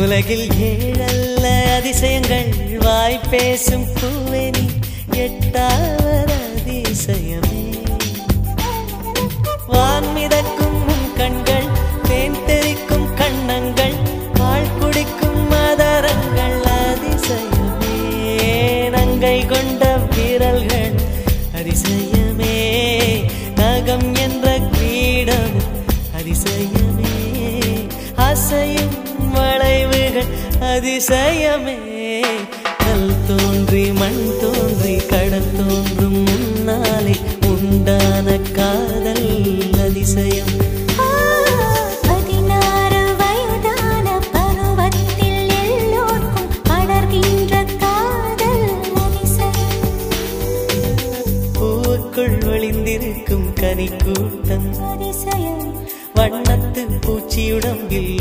உலகில் ஏழல்ல அதிசயங்கள் வாய் பேசும் பூவெனி எட்டாவது அதிசயமே. வான் மிதக்கும் கண்கள், தேன் தெறிக்கும் கண்ணங்கள், பால் குடிக்கும் மதரங்கள் அதிசயமே. நங்கை கொண்ட வீரல்கள் அதிசயமே. நகம் என்ற கிரீடம் அதிசயமே. அசையும் வளைவுகள் அதிசயமே. கல் தோன்றி மண் தோன்றி கடல் தோன்றும் முன்னாலே உண்டான காதல் அதிசயம். 16 வயதான பருவத்தில் எல்லோருக்கும் படர்கின்ற காதல் அதிசயம். பூவுக்குள் ஒளிந்திருக்கும் கனி கூட்டம் அதிசயம். வண்ணத்து பூச்சியுடம்பில்